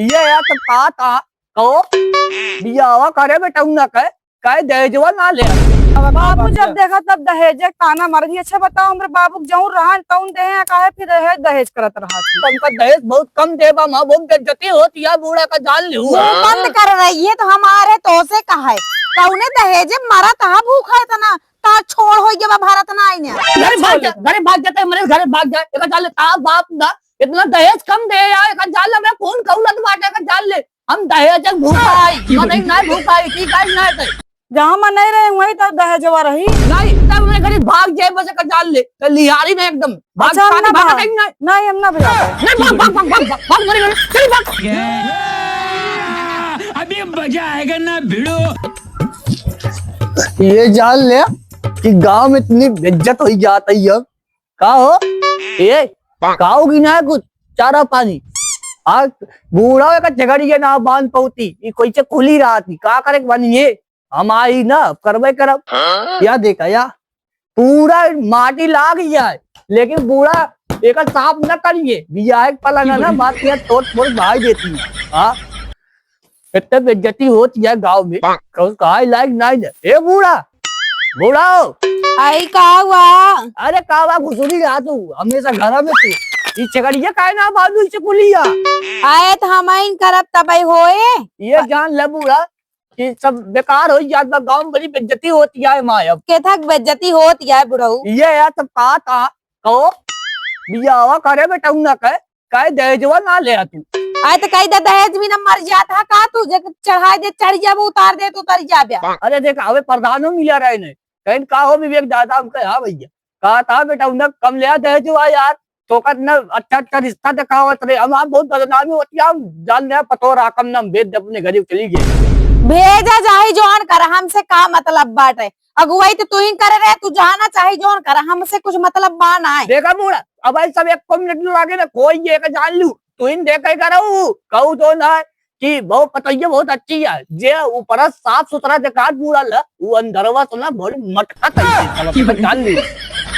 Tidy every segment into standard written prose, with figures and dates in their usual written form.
ये या तो का कहो बियावा करे बेटा उन्ना कहे दहेजवा ना ले बाबू जब देखा तब दहेज ताना मर्जी। अच्छा बताओ हमरे बाबू जऊन रहा तउन दे काहे फिर दहेज करत रहा तुमका दहेज बहुत कम देबा मां बहुत बेइज्जती होती है बूढ़ा का जान लियो बंद कर रही है तो हमारे तो से कहा है कौने दहेज मरा तहा भूखा है तना ता छोड़ हो गया भारत ना आईने घर भाग जाते मेरे घर भाग जाए एक जान ले ता बाप ना इतना दहेज कम दे यार एक जान ले मैं कौन कौलत बाटे का जान ले हम दहेज भूखा आई नहीं ना भूखा आई ठीक है ना है जहाँ मैं नहीं रहे वही तब दहेजवा रही नहीं तब मेरे घर भाग जाए बस का जान ले तो लिहारी में एकदम भाग अच्छा, हम ना भाग भाग। नहीं नहीं हम ना बजा नहीं भाग भाग भाग भाग भाग मेरे घर चल भाग अभी मजा आएगा ना भिड़ो। ये जान ले कि गांव में इतनी बेइज्जत हो जाती है का हो ये खाओगी ना कुछ चारा पानी आज बूढ़ा का झगड़िए ना बांध पौती ये कोई से खुली रहा थी का करे बनिए हम आई ना करबे करब या देखा या पूरा माटी लाग गया है लेकिन बूढ़ा एक साफ न करिए बिया पलंग ना बात किया तोड़ फोड़ भाई देती है हाँ इतने बेइज्जती होती है गाँव में कहा लायक नहीं ए बूढ़ा बूढ़ा आई का हुआ अरे कावा घुसुरी रहा तू हमेशा घर में तू चकड़िया काहे ना बाजू से कुलिया आए तो हम इन करब तबई होए ये जान ले बूढ़ा कि सब बेकार हो जाता गांव में बड़ी बेइज्जती होती है माँ अब के थक बेइज्जती होती है बुढ़ऊ ये यार सब कहा था कहो बियावा करे बेटा उन्ना कहे दहेजवा ना ले तू आए तो कही दे दहेज भी न मर जाता का तू जे चढ़ा दे चढ़ जाब उतार दे तो उतर जाबे अरे देख हमें प्रधानो मिला रहे ने कहीं कहा हो विवेक दादा हमके हाँ भैया कहा था बेटा उन्ना कम ले दहेजवा यार तो न अच्छा अच्छा रिश्ता दिखावत रहे हम बहुत बदनामी होती है जान ले पतो राकम न भेज दे अपने गरीब चली गए भेजा जाही जोन कर हमसे का मतलब बाटे अगुवाई तो तू ही करे रहे तू जाना चाहे जोन कर हमसे कुछ मतलब बा ना है देखा बूढ़ा अब सब एक मिनट लागे ना कोई ये जान लू तू इन देख कहू तो ना कि बहुत पतैया बहुत अच्छी है जे ऊपर साफ सुथरा दिखा बूढ़ा ला वो अंदरवा तो ना बड़ी मटका जान ली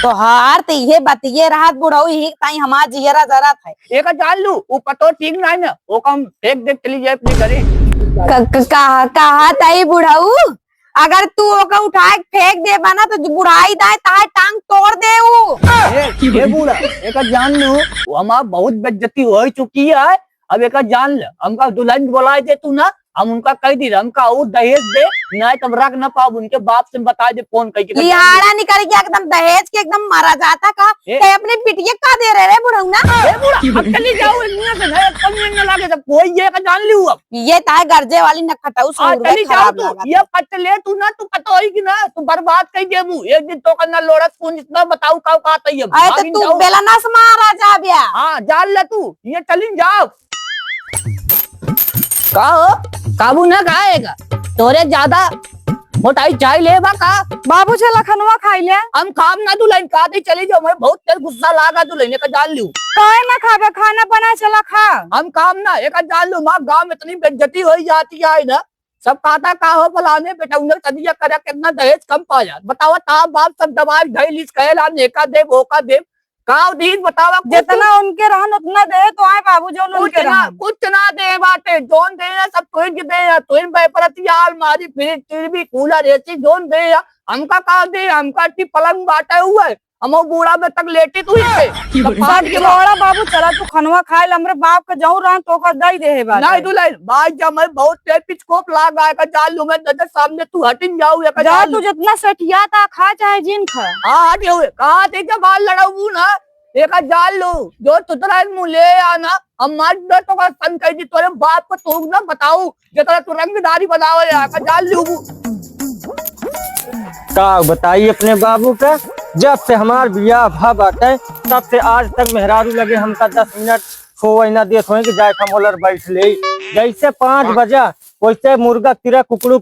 तो हार तो ये बतिये राहत बुढ़ऊ ही ताई हमार जियरा जरा था एक जान लू वो पतो ठीक नहीं ना वो कम फेंक देख चली जाए अपने घरे कहा ताई बुढ़ऊ अगर तू ओका उठा के फेंक दे बना तो बुढ़ाई दाए ताए टांग तोड़ दे ये बूढ़ा एक जान लू हमारा बहुत बेइज्जती हो चुकी है अब एक जान ले हमका दुल्हन बुलाए दे तू ना हम उनका कह दी हमका और दहेज दे नहीं तब रख न पाओ उनके बाप से बता दे फोन करके लिहाड़ा निकल गया एकदम दहेज के एकदम मारा जाता का ते अपने बिटिया का दे रहे बुढ़ऊ ना ए बूढ़ा अब चली जाओ इन्हीं से दहेज कम न लागे सब कोई ये का जान लियो अब ये ताए गर्जे वाली न खटाऊ चली जाओ तू ये पट ले तू ना तू पता होई कि ना तू बर्बाद कर देबू एक दिन तो करना लोड़स कौन इतना बताऊ का कहत है अरे तो तू बेलना से मारा जा बिया हां जान ले तू ये चली जाओ का काबू न खाएगा तोरे ज्यादा मोटाई चाय ले का बाबू चला खनवा खाई ले हम काम ना दुल्हन खाते चली जाओ मैं बहुत तेज गुस्सा लागा दुल्हन का जान लू काहे ना खाबे खाना बना चला खा हम काम ना एक जान लू माँ गाँव में इतनी बेइज्जती हो जाती है ना सब कहता का हो फलाने बेटा उन्हें सदिया करा कितना दहेज कम पाया बताओ ता बाप सब दबाई धैलिस कहला नेका दे भोका दे काव दिन बतावा जितना उनके रहन उतना दे तो आए बाबू जो उनके रहन कुछ ना दे बाटे जोन दे सब कोई दे तुम बेपरतिया अलमारी फ्रिज टीवी कूलर एसी जोन दे हमका का दे हमका टी पलंग बाटा हुआ है हम बूढ़ा में तक लेटी तू के बड़ा बाबू चला तू खनवा खाए हमरे बाप का जाऊं रहा तो का दई दे है बात नहीं दुल्हन भाई जब मैं बहुत तेज पिचकोप लागा है का जान लू मैं नजर सामने तू हटिन जाऊ या जा तू जितना सठिया था खा चाहे जिन खा हां हटे हुए कहां थे जब बाल लड़ाऊ ना एक जान लू जो तुतरा मुंह ले आना हम मार दे तो का सन कह दी तोरे बाप को तू ना बताऊ जतरा तू रंगदारी बनावे या का जान लू का बताइए अपने बाबू का जब से हमार बियाह भा बाटे तब से आज तक मेहरारू लगे हमका 10 मिनट खोना देत हो कि जाए मोलर बैठ ले जैसे 5 बजा वैसे मुर्गा किरा कुकड़ू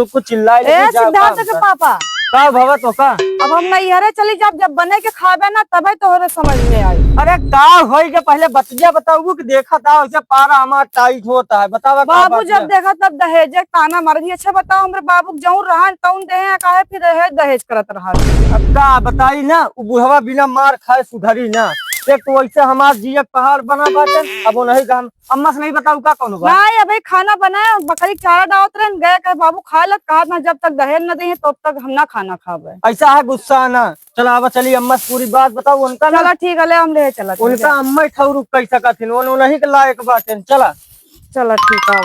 को चिल्लाए सिद्धार्थ के पापा का भवा तो का अब हम नैहरे चली जब बने के खाबे ना तबे तोहरे समझ में आई अरे का होई के पहले बतिया बताऊ कि देखा था वैसे पारा हमारा टाइट होता है बतावा बाबू जब देखा तब दहेज ताना मर्जी। अच्छा बताओ हमरे बाबू जऊन रहा तउन दे काहे फिर दहेज करत रहा अब का बताई ना बुढ़वा बिना मार खाए सुधरी ना देख तू वैसे हमार जिया पहाड़ बना बाटे। अब वो नहीं हम अम्मा से नहीं बताऊ का कौन बा। नहीं अभी खाना बनाया बकरी चारा डालत रहे गए कहे बाबू खा लग कहा ना जब तक दहेज न दे तब तक हम ना खाना खावे। ऐसा है गुस्सा ना। चला अब चलिए अम्मा से पूरी बात बताओ उनका ना। चलो ठीक है ले हम ले चला उनका अम्मा ठौर कह सकत वो नहीं के लायक बाटे। चला चलो ठीक है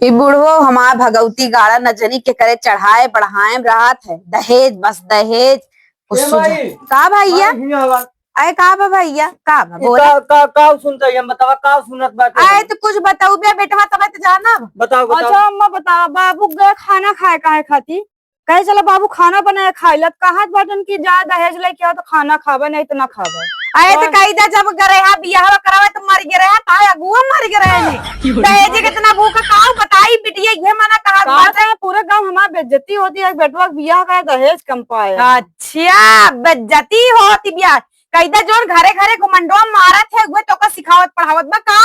ये बुढ़वो हमार भगवती गाड़ा नजनी के करे चढ़ाए बढ़ाए राहत है दहेज बस दहेज का भैया अरे का बा भैया का बा बोला का सुनते हम बतावा का सुनत बाटे। आए तो कुछ बताऊ बे बेटवा तब तो जाना बताओ बताओ। अच्छा अम्मा बता बाबू गए खाना खाए काहे खाती कहे चला बाबू खाना बनाए खाई लत कहा बटन की जा दहेज लेके आओ तो खाना खावे नहीं तो ना खावे। आए तो कही दा जब गरेहा बियाह करावे तो मर गए रहा ताया अगुआ मर गए रहे ने दहेज कितना भूखा काऊ बताई बिटिया ये मना कहा बात है पूरे गांव हमारी बेइज्जती होती है बेटवा बियाह का दहेज कम पाए। अच्छा बेइज्जती होती बियाह कही दा जोन घरे घरे घुमंडवा मारत है उहे तो का सिखावत पढ़ावत बा का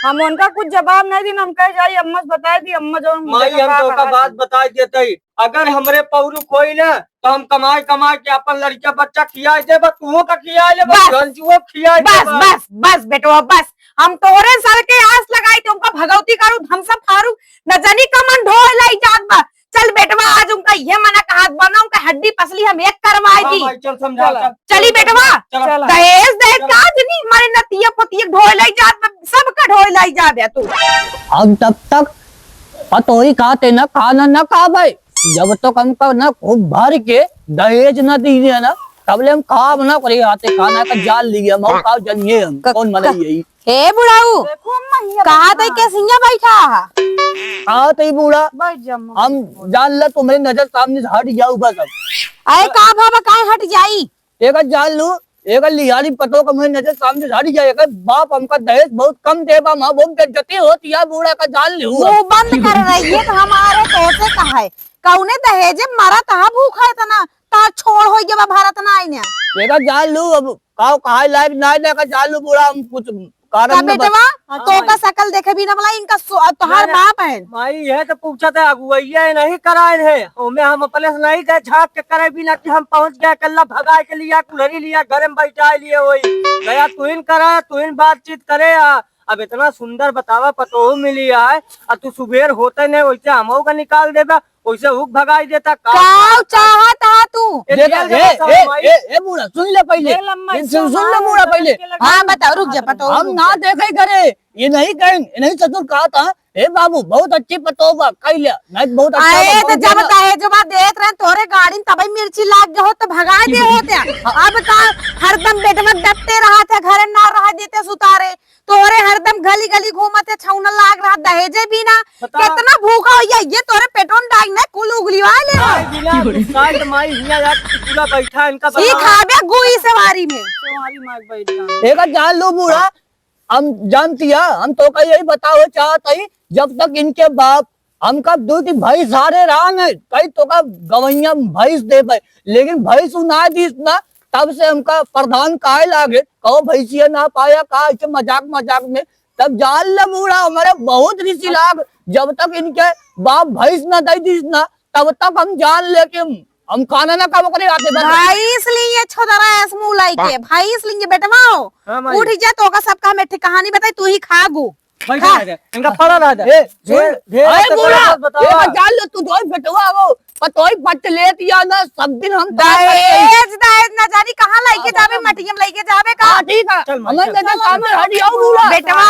हम उनका कुछ जवाब नहीं दी हम कह जाई अम्मा से बताई दी अम्मा जो माई हम तो का बात बता देते अगर हमरे पौरू खोई ना तो हम कमाए कमाए के अपन लड़का बच्चा खियाए दे तू का खियाए ले गंजुओ खियाए दे बस बस बस बेटवा बस हम तोरे सर के आस लगाई तुमका भगवती करू हम सब फारू न जानी कमन ढोल लाई जात बा चल बेटवा आज उनका ये मना कहा बना उनका हड्डी पसली हम एक करवाई दी। चल समझा चली बेटवा दहेज दहेज का नहीं मारे नतिया पतिया ढोल लाई जात सब का ढोल लाई जा बे तू हम तब तक पतोही खाते ना खाना ना खा भाई जब तक हमका ना खूब भर के दहेज न दीजिए ना तबले हम खाब ना करे आते खाना का जाल लिया हम खाओ जनिए हम कौन मना यही हे बुढ़ाऊ कहा तो के सिंह बैठा हाँ तो बूढ़ा बैठ जा हम जान ला तुम्हारी नजर सामने से हट जाऊ बस अब अरे का बाबा काहे हट जाई एक जान लू एक लिहारी पतो का मेरी नजर सामने से हट जाएगा बाप हमका दहेज बहुत कम दे बा माँ बहुत बेइज्जती होती है बूढ़ा का जान लू मुंह बंद कर रही है तो हमारे कैसे कहा है कौने दहेज मरा तहा भूखा है तना तार छोड़ हो गया भारत ना आई ने एक जान लू अब काव कहा लायक ना लेकर जान लू बूढ़ा हम कुछ कारण में बेटवा तो का शकल देखे भी ना मला इनका तोहार बाप है माई यह तो पूछा था अगुवैया नहीं कराए है ओमे हम अपने से नहीं गए झाँक के करे बिना कि हम पहुंच गए कल्ला भगाए के लिया कुल्हरी लिया घर में बैठा लिए वही गया तुहिन करा तुहिन बातचीत करे अब इतना सुंदर बतावा पतो मिली है और तू सुबेर होते नहीं वैसे हम का निकाल देगा वैसे हुक भगाई देता काव चाहता तू बूढ़ा सुन ले पहले सुन ले बूढ़ा पहले हाँ बताओ रुक जा पतो हम ना देखे करे ये नहीं कहेंगे नहीं ससुर कहा था हे बाबू बहुत अच्छी पतोबा कह लिया नहीं बहुत अच्छा आए तो जब दहेज देख रहे तोरे गाड़ी तभी मिर्ची लाग गए हो तो भगा दे होते अब का हरदम बेट में डटते रहा थे घर ना रहा देते सुतारे तोरे हरदम गली गली घूमते छौना लाग रहा दहेजे भी ना कितना भूखा हो ये तोरे पेटोन डाग ना कुल उगली वाले बैठा इनका ई खाबे गुई सवारी में एक जान लो बूढ़ा हम जानती है हम तो का यही बताओ चाहते ही जब तक इनके बाप हमका दूध भाई सारे रंग है कई तो का गवैया भैंस दे पाए लेकिन भैंस ना दी ना तब से हमका प्रधान काहे लागे कहो भैंसिया ना पाया कहा ऐसे मजाक मजाक में तब जान ले बूढ़ा हमारे बहुत ऋषि लाग जब तक इनके बाप भैंस ना दे दी ना तब तक हम जान ले के हम खाना ना काम करे आते भाई इसलिए छोदरा ऐस मुंह लाई के भाई इसलिए बेटवाओ उठ जा तो का सबका मैं कहानी बताई तू ही खागू इनका पड़ा रहा ए बूढ़ा जान ले तू तो बेटवा वो पतोई पट लेत या ना सब दिन हम दहेज ना जानी कहां लेके जावे मटियम लेके जावे का ठीक है हमन नजर सामने हट जाओ बूढ़ा बेटवा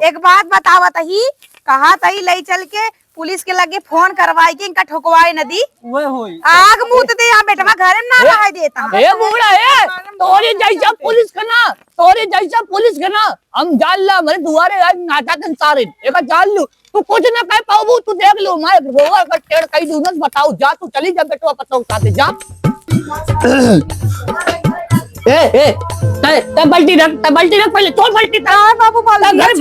एक बात बतावा तही कहा तही ले चल के पुलिस के लगे फोन करवाई के इनका ठोकवाए नदी आग मुँह दे यहाँ बेटवा घर में ना रह देता ए बूढ़ा ए तोरे जैसा पुलिस के ना हम जान ला हमारे दुआरे आज नाचा तन सारे एक जान लू तू कुछ ना कह पाऊ तू देख लो मैं गोवा का टेढ़ कई दूनस बताओ जा तू चली जा बेटवा पता उठाते जा ए बल्टी रख पहले छोड़ बल्टी बाबू घर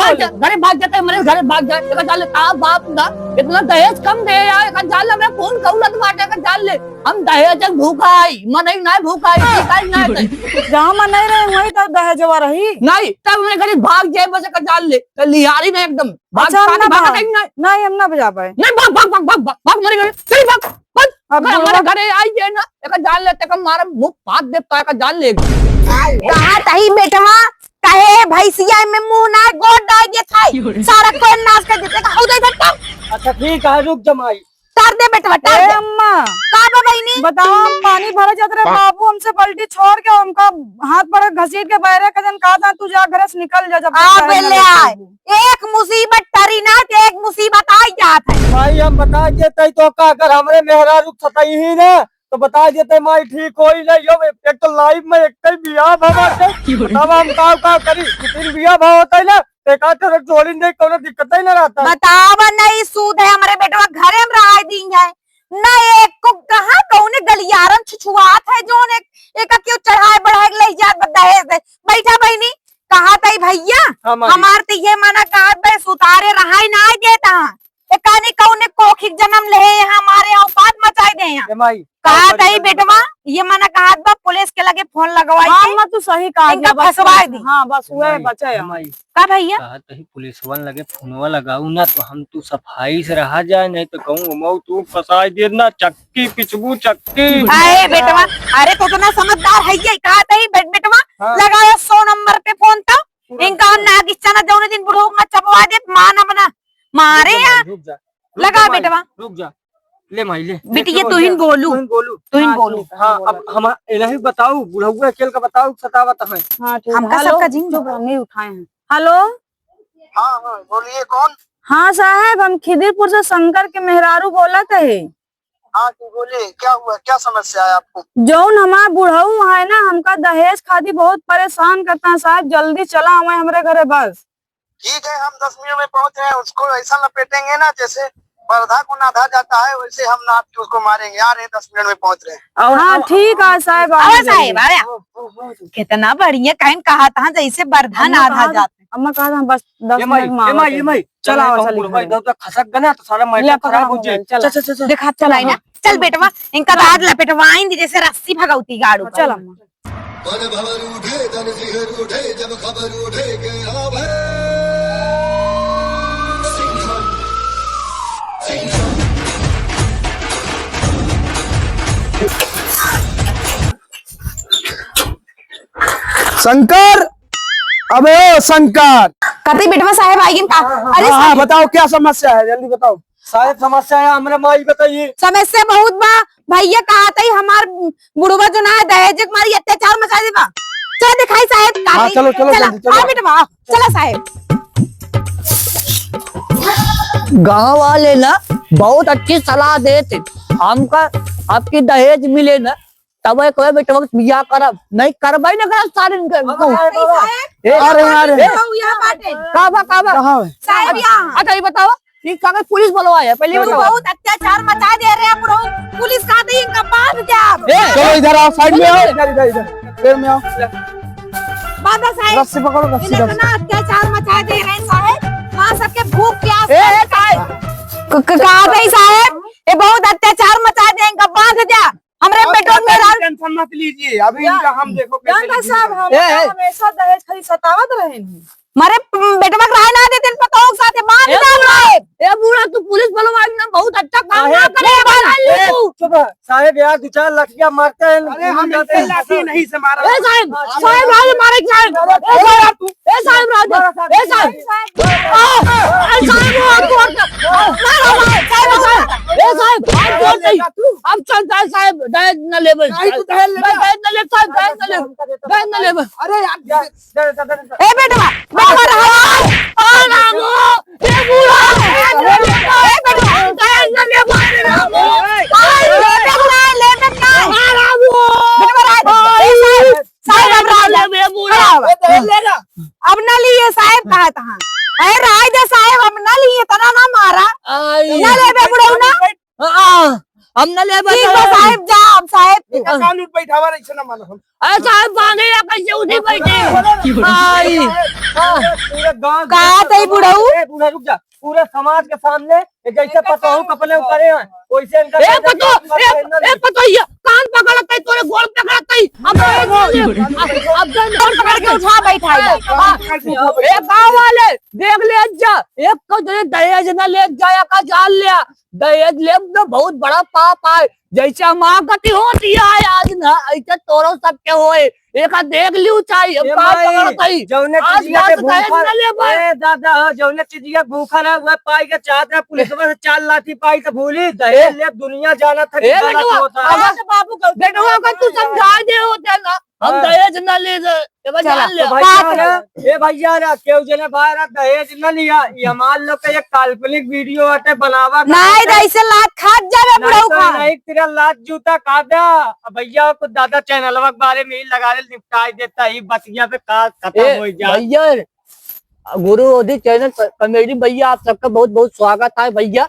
भाग जाते मेरे घर भाग जाए एक जान ले का बाप ना इतना दहेज कम दे यार एक जान ले मैं फोन कौलत बाटे का जान ले हम दहेज भूखा आई मन नहीं भूखा आई काई ना जहां मन नहीं रहे वहीं तो दहेजवा रही नहीं तब मेरे घर भाग जाए बस का जान ले लिहारी में एकदम भाग नहीं हम ना बजा पाए नहीं भाग मेरे घर चल भाग हमारे घरे आई है ना एक जान ले तक मारा मुंह फाड़ देता है का जान ले कहा तही बेटवा कहे भैंसिया में मुंह ना गोद डाल दे खाई सारा कोई नाश कर देते का उधर बेटा अच्छा ठीक है रुक जमाई तार दे बेटवा ए तार दे अम्मा का बा बहिनी बताओ, हम पानी भरे जाते रहे, बाबू हमसे बाल्टी छोड़ के हमका हाथ पर घसीट के बहरे कदम कहा था तू जा घर से निकल जा जब तक अब शहर ले में आए नहीं एक मुसीबत टरी ना ते एक मुसीबत आई जात है भाई हम बता देते तो का अगर हमरे मेहरा रुक सतई ही ना तो बता देते माई ठीक होई नहीं हो एक तो लाइफ में एक ही बियाह भवाते तब हम का करी फिर बियाह भाव होता है ना देखा तो जोड़ी नहीं कोनो दिक्कत ही ना रहता बतावा नहीं सूद है हमारे बेटवा घरे में रहा दी है ना एक को कहा कौने गलियारन छुछुआत है जो एक क्यों चढ़ाए बढ़ाए ले जात दहेज दे बैठा बहनी कहा तई भैया हमार तो ये मना कहा बे सुतारे रहा ना देता एकानी कौने कोखिक जन्म ले हमारे औकात मचाई दे यहाँ माई कहा तई बेटवा ये मना कहा बा पुलिस के लगे फोन लगवाई हाँ थी। अम्मा तू सही कहा इनका बस फंसवाए दी। हाँ बस हुए बचे हम। माई का भैया कहा तही पुलिस वन लगे फोनवा लगाऊ ना तो हम तू सफाई से रहा जाए नहीं तो कहूँ मऊ तू फसाई दे ना चक्की पिछबू चक्की अरे बेटवा अरे तो ना समझदार है ये कहा तही बेटवा हाँ। लगाया 100 नंबर पे फोन था इनका नागिस्ता ना जौने दिन बुढ़ो ना चबवा दे माना बना मारे यहाँ रुक जा लगा बेटवा रुक जा ले माई ले बेटी तू ही बोलू तू ही बोलू हाँ अब हम इलाही बताऊ बुढ़ऊ अकेल का बताऊ सतावत है हाँ ठीक है। हमका हेलो, सबका जिंग चुप रहो, नहीं उठाए हैं। हेलो हाँ हाँ बोलिए कौन। हाँ साहब, हम खिदिरपुर से शंकर के मेहरारू बोला थे। हाँ जी बोलिए क्या हुआ, क्या समस्या है आपको। जौन हमारा बुढ़ऊ है ना, हमका दहेज खातिर बहुत परेशान करता है साहब, जल्दी चला हमें हमारे घरे बस। ठीक है हम 10 मिनट में पहुंच रहे हैं, उसको ऐसा लपेटेंगे ना जैसे पर्दा को नाधा जाता है वैसे हम नाप के उसको मारेंगे। आ रहे हैं 10 मिनट में पहुंच रहे हैं। हाँ ठीक है साहब, अरे आइए साहेब जल्दी। अरे कितना बढ़िया कहन कहा था जैसे बरधन आधा जाते अम्मा कहा था बस 10 मिनट में आवा थे। चला चला, चल, बुढ़ऊ इधर तो खसक गना तो सारा ले, मैटर पकड़ा खराब हो मोबाइल, जाए चला। चल चल चल देखा चलाई ना चल बेटवा इनका दाद लपेटवाइन दी जैसे रस्सी भगौती गाड़ू चल अम्मा। मन भवर उठे तन सिहर उठे जब खबर उठे के अब शंकर, अबे ओ शंकर, कते बेटवा साहेब आइए का अरे हाँ बताओ क्या समस्या है, जल्दी बताओ। सारे समस्या है हमारे माई बताइए। समस्या बहुत बा भैया कहा था हमार बुढ़वा जो ना है दहेज मारी अत्याचार मचा देबा। चल दिखाई साहेब का हाँ, चलो, चलो, चला, जल्दी, चलो। हाँ बेटवा आओ, चला साहेब। गांव वाले ना बहुत अच्छी सलाह देते, हमका आपकी दहेज मिले ना तब कोई बेटा बिया करब, नहीं करबाई ना करब सारे अरे अरे यहाँ बाटे काबा काबा कहाँ है? साहेब यहाँ अच्छा ये बताओ, ये कागज पुलिस बुलवाया है, पहले तू बताओ। बहुत अत्याचार मचा दे रहे हैं बुढ़ऊ, पुलिस का दी इनका बांध दे आप। चलो इधर आओ, साइड में आओ, इधर इधर इधर पेड़ में आओ, बाबा साहेब रस्सी पकड़ो, रस्सी इन्हें रस्सी। इतना अत्याचार मचा दे रहे हैं साहेब, वहाँ सबके भूख प्यास कहा था साहेब ये बहुत अत्याचार मचा दे इनका बांध दे हमरे बेटों में टेंशन मत लीजिए, अभी इनका हम देखो कैसे जानता साहब, हम ए, हमेशा दहेज खाली सतावत रहे हैं। मारे बेटवा रहा ना देते पतों के साथ बांध दे साहेब। ए बूढ़ा तू पुलिस बुलवाई ना, बहुत अच्छा काम ना साहेब, करे, बना ले तू। चुप है। साहेब यार 2-4 लठियां मारते हैं। अरे हम इनसे लाठी नहीं से मारा। ए साहब, साहब राज मारे साहब, ए साहब, ए साहब राज, ए साहब, ए साहब वो आपको ए साहब आप जोड़ नहीं, अब चलता है साहब, दहेज न लेबे, दहेज न ले साहब, दहेज न ले, दहेज न लेबे। अरे यार ए बेटवा बेटवा रहा आ रामो, ए बूढ़ा, ए बेटवा दहेज न ले मारे रामो, ले बेटवा आ रामो, बेटवा साहेब साहेब अब ले बूढ़ा, दहेज लेगा। अब न लिए साहेब कहा था अरे राय दे साहेब अब न लिए तना ना मारा आई न ले बुढ़ऊ ना हम न लेबे ठीक है साहेब जा अब साहेब कानून बैठावा ऐसे ना मानो हम। अरे साहब मांगे या कैसे उठी बैठे आई पूरे गांव कहा था बुढ़ऊ ए, बूढ़ा रुक जा। पूरे समाज के सामने ये जैसे पतोहू कपले करे हैं वैसे इनका ए पतो ये कान पकड़ता है, तोरे गोड़ पकड़ता है, अब और पकड़ के उठा बैठा ए गांव वाले देख ले जा, एक को जो दहेज न ले जाया का जान लिया, दहेज ले तो बहुत बड़ा पाप है, जैसे माँ गति होती है आज ना ऐसे तोरो सबके होए एक देख लियो चाहिए ए का माई, पकड़तई जौने आज चिजिया बात के दहेज भूखा न ले पाए। ए दादा हो जौने चिजिया भूखा रहा वह पाई के चाहत रहा पुलिस से 4 लाठी पाई तो भूली दहेज ले दुनिया जाना था कि ए गलत बेटवा, होता अगर- है। तो बाबू गलती बेटवा अगर तू समझा दे होते ना हम हाँ। दहेज न ले ये बात जान ले तो भैया ना ए भैया ना केहू जने बाहर दहेज न लिया ये हमार लोग के एक काल्पनिक वीडियो आटे बनावा नहीं ऐसे लात खात जावे बुढ़ऊ खा नहीं तेरा लात जूता काटा अब भैया को दादा चैनलवा के बारे में ही लगा ले निपटाई देता ही बतिया पे का खत्म हो जाए। भैया गुरु ओदी चैनल कॉमेडी भैया आप सबका बहुत बहुत स्वागत है भैया।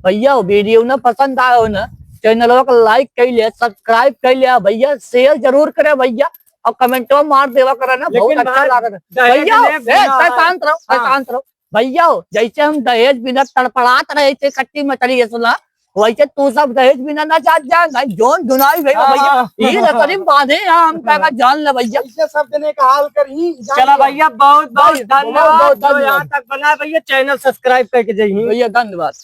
भैया वीडियो ना पसंद आयो ना चैनल को लाइक कर लिया सब्सक्राइब कर लिया भैया शेयर जरूर करे भैया और कमेंट में मार देवा करे ना बहुत लेकिन अच्छा भाई, लगा दहेज भैया ले बिना- शांत रहो हाँ। शांत रहो भैया जैसे हम दहेज बिना तड़पड़ात रहे थे कट्टी मछली सुना वैसे तू सब दहेज बिना ना चाह जाएगा जोन धुनाई भैया भैया ये रसरी बांधे हम का जान ले भैया ऐसे सब जने का हाल कर ही चला भैया बहुत बहुत बहुत धन्यवाद बहुत जो धन्यवाद। यहाँ तक बना भैया चैनल सब्सक्राइब करके जाइए। भैया धन्यवाद।